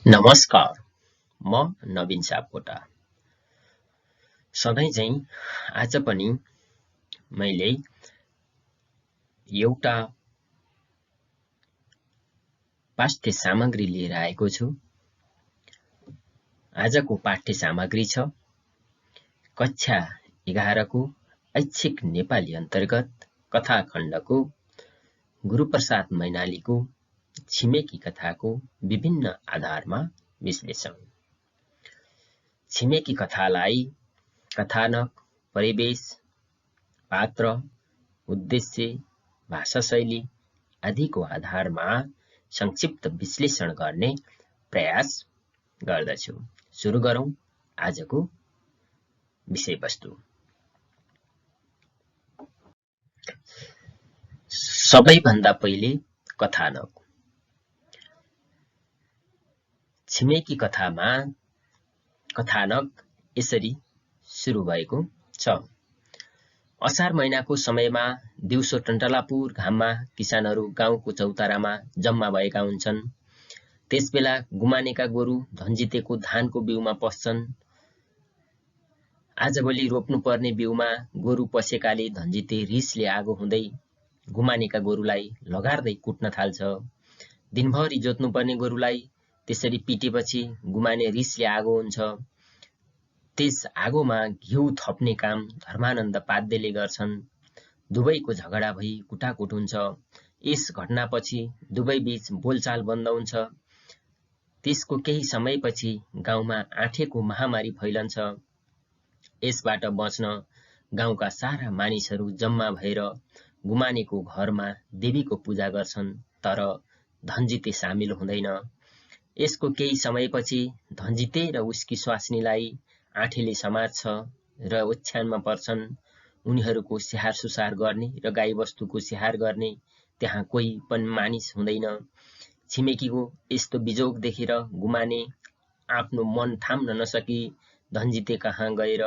नमस्कार, म नवीन सापकोटा। सधैँ झैं आज पनि मैले एउटा पाठ्य सामग्री लिएर आएको छु। आजको पाठ्य सामग्री छ कक्षा 11 को ऐच्छिक नेपाली अन्तर्गत कथाखण्डको गुरूप्रसाद मैनालीको छिमेकी कथाको विभिन्न आधारमा विश्लेषण। छिमेकी कथालाई कथानक, परिवेश, पात्र, उद्देश्य, भाषाशैली आदिको आधारमा संक्षिप्त विश्लेषण गर्ने प्रयास गर्दछु। सुरु गरौँ आजको विषयवस्तु। सबैभन्दा पहिले कथानक। छिमेकी कथामा कथानक यसरी सुरु भएको छ। असार महिनाको समयमा दिउँसो टन्टलापुर घाममा किसानहरू गाउँको चौतारामा जम्मा भएका हुन्छन्। त्यसबेला गुमानेका गोरु धन्जितेको धानको बिउमा पस्छन्। आजभोलि रोप्नुपर्ने बिउमा गोरु पसेकाले धन्जिते रिसले आगो हुँदै गुमानेका गोरुलाई लगार्दै कुट्न थाल्छ। दिनभरि जोत्नुपर्ने गोरुलाई त्यसरी पिटेपछि गुमाने रिसले आगो हुन्छ। त्यस आगोमा घिउ थप्ने काम धर्मानन्द पाध्यले गर्छन्। दुवैको झगडा भई कुटाकुट हुन्छ। यस घटनापछि दुवै बीच बोलचाल बन्द हुन्छ। त्यसको केही समयपछि गाउँमा आँठेको महामारी फैलन्छ। यसबाट बच्न गाउँका सारा मानिसहरू जम्मा भएर गुमानेको घरमा देवीको पूजा गर्छन्, तर धन्जिते सामेल हुँदैन। यसको केही समयपछि धन्जिते र उसकी स्वास्नीलाई आँठेले समात्छ र ओछ्यानमा पर्छन्। उनीहरूको स्याहार सुसार गर्ने र गाईबस्तुको स्याहार गर्ने त्यहाँ कोही पनि मानिस हुँदैन। छिमेकीको यस्तो बिजोग देखेर गुमाने आफ्नो मन थाम्न नसकी धन्जिते कहाँ गएर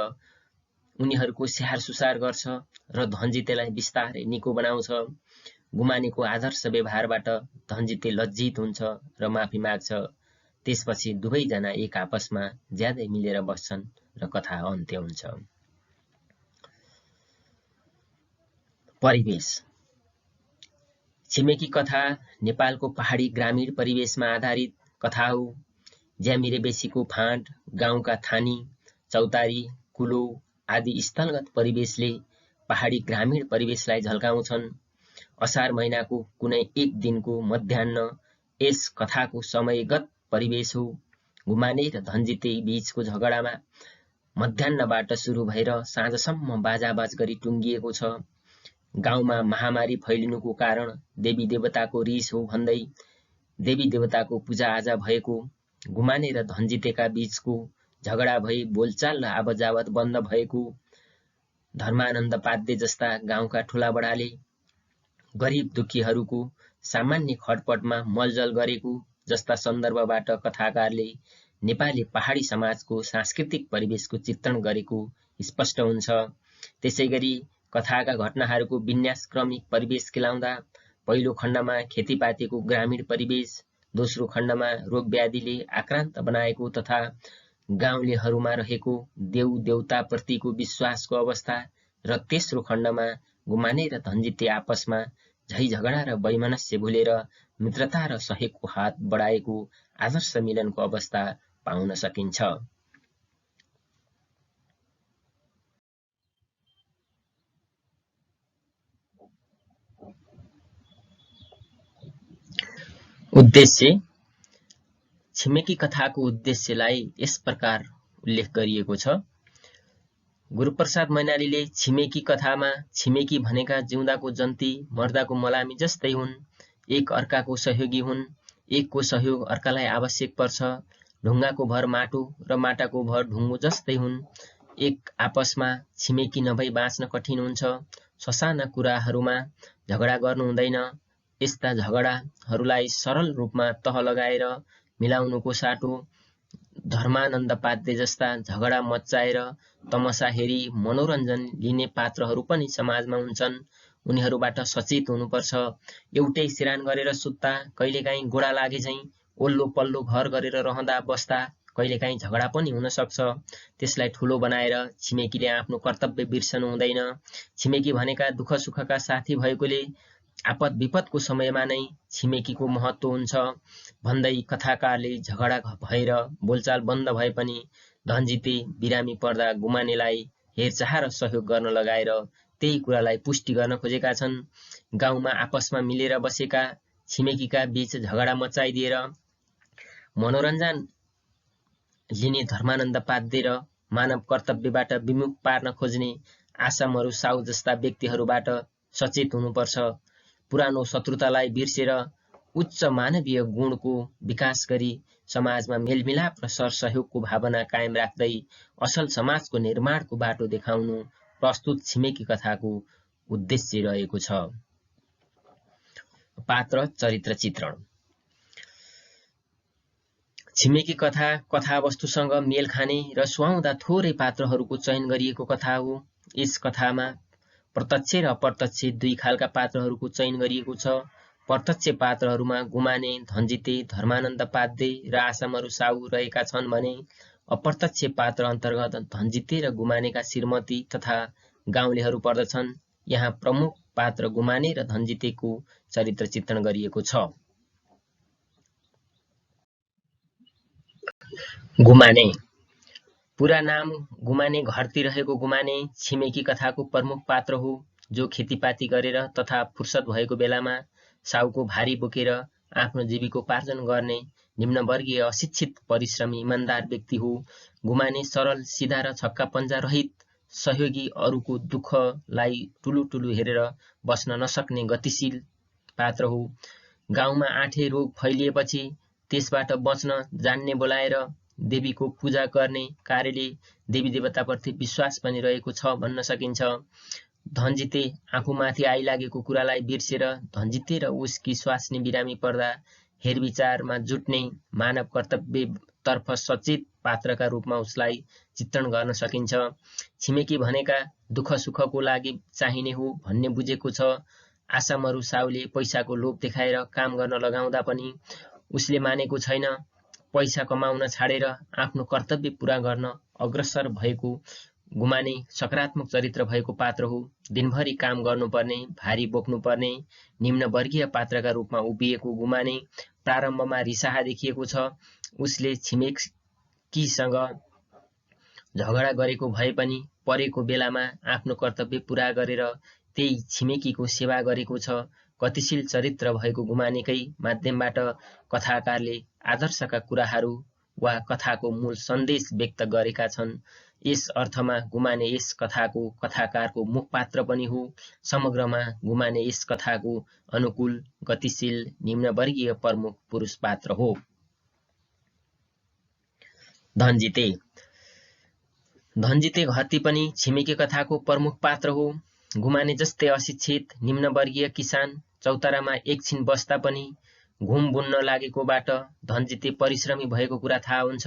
उनीहरूको स्याहार सुसार गर्छ र धन्जितेलाई बिस्तारै निको बनाउँछ। गुमानेको आदर्श व्यवहारबाट धन्जिते लज्जित हुन्छ र माफी माग्छ। त्यसपछि दुवैजना एक आपसमा ज्यादै मिलेर बस्छन् र कथा अन्त्य हुन्छ। परिवेश। छिमेकी कथा नेपालको पहाडी ग्रामीण परिवेशमा आधारित कथा हो। ज्यामिरे बेसीको फाँट, गाउँका थानी, चौतारी, कुलो आदि स्थलगत परिवेशले पहाडी ग्रामीण परिवेशलाई झल्काउँछन्। असार महिनाको कुनै एक दिनको मध्याह्न यस कथाको समयगत परिवेश हो। गुमाने र धन्जिते बीचको झगडामा मध्याह्नबाट सुरु भएर साँझसम्म बाजाबाज गरी टुङ्गिएको छ। गाउँमा महामारी फैलिनुको कारण देवी देवताको रिस हो भन्दै देवी देवताको पूजाआजा भएको, गुमाने र धन्जितेका बीचको झगडा भई बोलचाल र आवतजावत बन्द भएको, धर्मानन्द पाध्ये जस्ता गाउँका ठुलाबडाले गरिब दुखीहरूको सामान्य खटपटमा मलजल गरेको जस्ता सन्दर्भबाट कथाकारले नेपाली पहाडी समाजको सांस्कृतिक परिवेशको चित्रण गरेको स्पष्ट हुन्छ। त्यसैगरी कथाका घटनाहरूको विन्यास क्रमिक परिवेश केलाउँदा पहिलो खण्डमा खेतीपातीको ग्रामीण परिवेश, दोस्रो खण्डमा रोगव्याधिले आक्रान्त बनाएको तथा गाउँलेहरूमा रहेको देव देवताप्रतिको विश्वासको अवस्था र तेस्रो खण्डमा गुमाने र धन्जिते आपसमा झै झगडा र वैमनस्य भुलेर मित्रता र सहयोगको हात बढाएको आदर्श मिलनको अवस्था पाउन सकिन्छ। उद्देश्य। छिमेकी कथाको उद्देश्यलाई यस प्रकार उल्लेख गरिएको छ। गुरूप्रसाद मैनालीले छिमेकी कथामा छिमेकी भनेका जिउँदाको जन्ती, मर्दाको मलामी जस्तै हुन्। एक अर्काको सहयोगी हुन्। एकको सहयोग अर्कालाई आवश्यक पर्छ। ढुङ्गाको भर माटो र माटाको भर ढुङ्गो जस्तै हुन्। एक आपसमा छिमेकी नभई बाँच्न कठिन हुन्छ। ससाना कुराहरूमा झगडा गर्नु हुँदैन। यस्ता झगडाहरूलाई सरल रूपमा तह लगाएर मिलाउनुको साटो धर्मानन्द पाध्ये जस्ता झगडा मच्चाएर तमसा हेरी मनोरञ्जन लिने पात्रहरू पनि समाजमा हुन्छन्। उनीहरूबाट सचेत हुनुपर्छ। एउटै सिरान गरेर सुत्ता कहिलेकाहीँ गोडा लागे झैं ओल्लो पल्लो घर गरेर रहँदा बस्दा कहिलेकाहीँ झगडा पनि हुन सक्छ। त्यसलाई ठुलो बनाएर छिमेकीले आफ्नो कर्तव्य बिर्सनु हुँदैन। छिमेकी भनेका दुःख सुखका साथी भएकोले आपद विपदको समयमा नै छिमेकीको महत्त्व हुन्छ भन्दै कथाकारले झगडा भएर बोलचाल बन्द भए पनि धनजिते बिरामी पर्दा गुमानेलाई हेरचाह र सहयोग गर्न लगाएर त्यही कुरालाई पुष्टि गर्न खोजेका छन्। गाउँमा आपसमा मिलेर बसेका छिमेकीका बीच झगडा मचाइदिएर मनोरञ्जन लिने धर्मानन्द पाध्य र मानव कर्तव्यबाट विमुख पार्न खोज्ने आशा मरु साउ जस्ता व्यक्तिहरूबाट सचेत हुनुपर्छ। पुरानो शत्रुतालाई बिर्सेर उच्च मानवीय गुणको विकास गरी समाजमा मेलमिलाप र सरसहयोगको भावना कायम राख्दै असल समाजको निर्माणको बाटो देखाउनु प्रस्तुत छिमेकी कथाको उद्देश्य रहेको छ। पात्र चरित्र चित्रण। छिमेकी कथा कथावस्तुसँग मेल खाने र सुहाउँदा थोरै पात्रहरूको चयन गरिएको कथा हो। यस कथामा प्रत्यक्ष र अप्रत्यक्ष दुई खालका पात्रहरूको चयन गरिएको छ। प्रत्यक्ष पात्रहरूमा गुमाने, धनजिते, धर्मानन्द पाध्य र आशामरु साउ रहेका छन् भने अप्रत्यक्ष पात्र अन्तर्गत धनजिते र गुमानेका श्रीमती तथा गाउँलेहरू पर्दछन्। यहाँ प्रमुख पात्र गुमाने र धनजितेको चरित्र चित्रण गरिएको छ। गुमाने। पूरा नाम गुमाने घरती रहेको गुमाने छिमेकी कथाको प्रमुख पात्र हो, जो खेतीपाती गरेर तथा फुर्सद भएको बेलामा साउको भारी बोकेर आफ्नो जीविकोपार्जन गर्ने निम्नवर्गीय अशिक्षित परिश्रमी इमान्दार व्यक्ति हो। गुमाने सरल सिधा र छक्का पञ्जा रहित सहयोगी, अरूको दुःखलाई टुलु हेरेर बस्न नसक्ने गतिशील पात्र हो। गाउँमा आँटे रोग फैलिएपछि त्यसबाट बच्न जान्ने बोलाएर देवीको पूजा गर्ने कार्यले देवी देवताप्रति विश्वास पनि रहेको छ भन्न सकिन्छ। धनजिते आफूमाथि आइलागेको कुरालाई बिर्सेर धनजिते र उसकी स्वास्नी बिरामी पर्दा हेरविचारमा जुट्ने मानव कर्तव्यतर्फ सचेत पात्रका रूपमा उसलाई चित्रण गर्न सकिन्छ। छिमेकी भनेका दुःख सुखको लागि चाहिने हो भन्ने बुझेको छ। आशामरु साउले पैसाको लोभ देखाएर काम गर्न लगाउँदा पनि उसले मानेको छैन। पैसा कमाउन छाडेर आफ्नो कर्तव्य पूरा गर्न अग्रसर भएको गुमाने सकारात्मक चरित्र भएको पात्र हो। दिनभरि काम गर्नुपर्ने, भारी बोक्नुपर्ने निम्नवर्गीय पात्रका रूपमा उभिएको गुमाने प्रारम्भमा रिसाहा देखिएको छ। उसले छिमेकीसँग झगडा गरेको भए पनि परेको बेलामा आफ्नो कर्तव्य पूरा गरेर त्यही छिमेकीको सेवा गरेको छ। गतिशील चरित्र भएको गुमानेकै माध्यमबाट कथाकारले आदर्शका कुराहरू वा कथाको मूल सन्देश व्यक्त गरेका छन्। यस अर्थमा गुमाने यस कथाको कथाकारको मुख पात्र पनि हो। समग्रमा गुमाने यस कथाको अनुकूल, गतिशील, निम्नवर्गीय प्रमुख पुरुष पात्र हो। धनजिते। धनजिते घरती पनि छिमेकी कथाको प्रमुख पात्र हो। गुमाने जस्तै अशिक्षित निम्नवर्गीय किसान चौतारामा एकछिन बस्दा पनि घुम बुन्न लागेकोबाट धनजिते परिश्रमी भएको कुरा थाहा हुन्छ।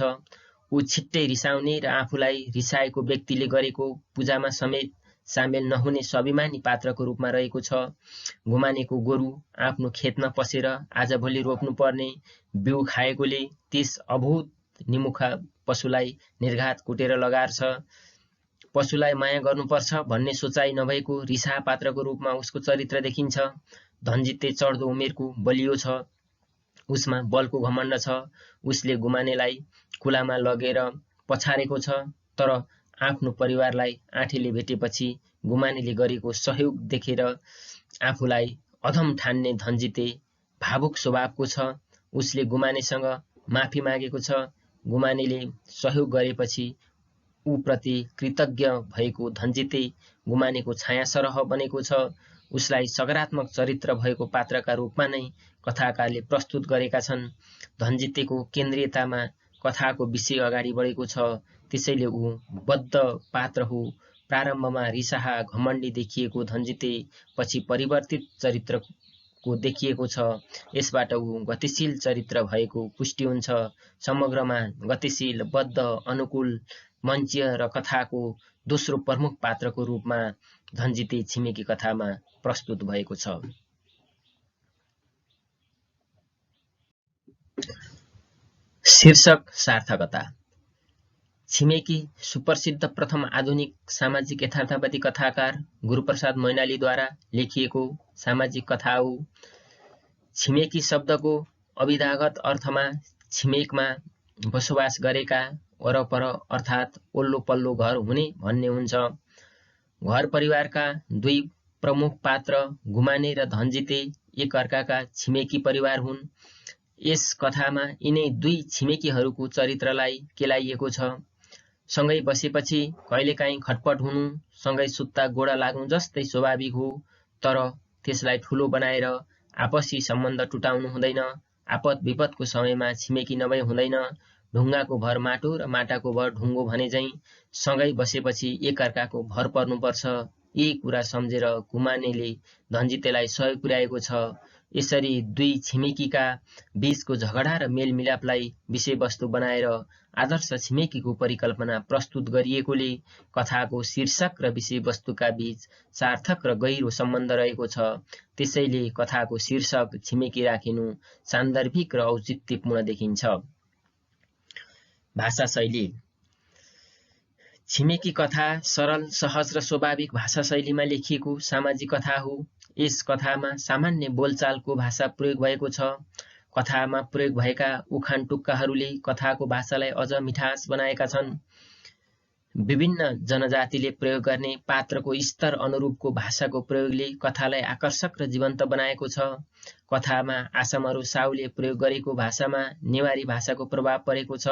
ऊ छिट्टै रिसाउने र आफूलाई रिसाएको व्यक्तिले गरेको पूजामा समेत सामेल नहुने स्वाभिमानी पात्रको रूपमा रहेको छ। गुमानेको गोरु आफ्नो खेतमा पसेर आजभोलि रोप्नुपर्ने बिउ खाएकोले त्यस अभूत निमुखा पशुलाई निर्घात कुटेर लगार्छ। पशुलाई माया गर्नुपर्छ भन्ने सोचाइ नभएको रिसा पात्रको रूपमा उसको चरित्र देखिन्छ। धनजिते चढ्दो उमेरको बलियो छ, उसमा बलको घमण्ड छ। उसले गुमानेलाई खुलामा लगेर पछारेको छ, तर आफ्नो परिवारलाई आँटीले भेटेपछि गुमानेले गरेको सहयोग देखेर आफूलाई अधम ठान्ने धनजिते भावुक स्वभावको छ। उसले गुमानेसँग माफी मागेको छ। गुमानेले सहयोग गरेपछि ऊप्रति कृतज्ञ भएको धनजिते गुमानेको छाया सरह बनेको छ। उसलाई सकारात्मक चरित्र भएको पात्रका रूपमा नै कथाकारले प्रस्तुत गरेका छन्। धनजितेको केन्द्रीयतामा कथाको विषय अगाडि बढेको छ, त्यसैले ऊ बद्ध पात्र हो। प्रारम्भमा रिसाहा घमण्डी देखिएको धनजिते पछि परिवर्तित चरित्रको देखिएको छ। यसबाट ऊ गतिशील चरित्र भएको पुष्टि हुन्छ। समग्रमा गतिशील, बद्ध, अनुकूल, मञ्चीय र कथाको दोस्रो प्रमुख पात्रको रूपमा धनजिते छिमेकी कथामा प्रस्तुत भएको छ। शीर्षक सार्थकता। छिमेकी सुप्रसिद्ध प्रथम आधुनिक सामाजिक यथार्थवादी कथाकार गुरुप्रसाद मैनालीद्वारा लेखिएको सामाजिक कथा हो। छिमेकी शब्दको अविधागत अर्थमा छिमेकमा बसोबास गरेका वरपर अर्थात् ओल्लो पल्लो घर हुने भन्ने हुन्छ। घर परिवारका दुई प्रमुख पात्र गुमाने र धनजिते एक अर्काका छिमेकी परिवार हुन्। यस कथामा यिनै दुई छिमेकीहरूको चरित्रलाई केलाइएको छ। सँगै बसेपछि कहिलेकाहीँ खटपट हुनु, सँगै सुत्ता गोडा लाग्नु जस्तै स्वाभाविक हो, तर त्यसलाई ठूलो बनाएर आपसी सम्बन्ध टुटाउनु हुँदैन। आपद विपदको समयमा छिमेकी नभई हुँदैन। ढुङ्गाको भर माटो र माटाको भर ढुङ्गो भने झैँ सँगै बसेपछि एकअर्काको भर पर्नुपर्छ। यही कुरा सम्झेर गुमानेले धनजितेलाई सहयोग पुर्याएको छ। यसरी दुई छिमेकीका बीचको झगडा र मेलमिलापलाई विषयवस्तु बनाएर आदर्श छिमेकीको परिकल्पना प्रस्तुत गरिएकोले कथाको शीर्षक र विषयवस्तुका बीच सार्थक र गहिरो सम्बन्ध रहेको छ। त्यसैले कथाको शीर्षक छिमेकी राखिनु सान्दर्भिक र औचित्यपूर्ण देखिन्छ। भाषा शैली। छिमेकी कथा सरल, सहज र स्वाभाविक भाषा शैलीमा लेखिएको सामाजिक कथा हो। यस कथामा सामान्य बोलचालको भाषा प्रयोग भएको छ। कथामा प्रयोग भएका उखान टुक्काहरूले कथाको भाषालाई अझ मिठास बनाएका छन्। विभिन्न जनजातिले प्रयोग गर्ने पात्रको स्तर अनुरूपको भाषाको प्रयोगले कथालाई आकर्षक र जीवन्त बनाएको छ। कथामा आसामरू साउले प्रयोग गरेको भाषामा नेवारी भाषाको प्रभाव परेको छ।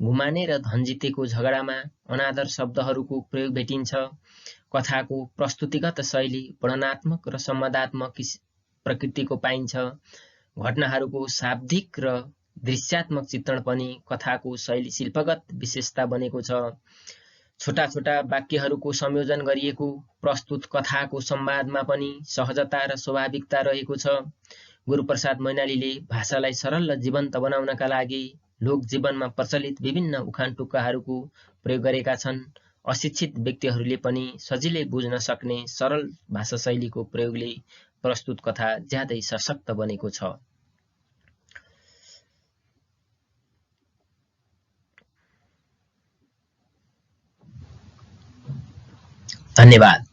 गुमाने र धनजितेको झगडामा अनादर शब्दहरूको प्रयोग भेटिन्छ। कथाको प्रस्तुतिगत शैली वर्णनात्मक र संवादात्मक प्रकृतिको पाइन्छ। घटनाहरूको शाब्दिक र दृश्यात्मक चित्रण पनि कथाको शैली शिल्पगत विशेषता बनेको छ। छोटा छोटा वाक्यहरूको संयोजन गरिएको प्रस्तुत कथाको संवादमा पनि सहजता र स्वाभाविकता रहेको छ। गुरुप्रसाद मैनालीले भाषालाई सरल र जीवन्त बनाउनका लागि लोक जीवनमा प्रचलित विभिन्न उखान टुक्काहरूको प्रयोग गरेका छन्। अशिक्षित व्यक्तिहरूले पनि सजिलै बुझ्न सक्ने सरल भाषा शैलीको प्रयोगले प्रस्तुत कथा ज्यादै सशक्त बनेको छ। धन्यवाद।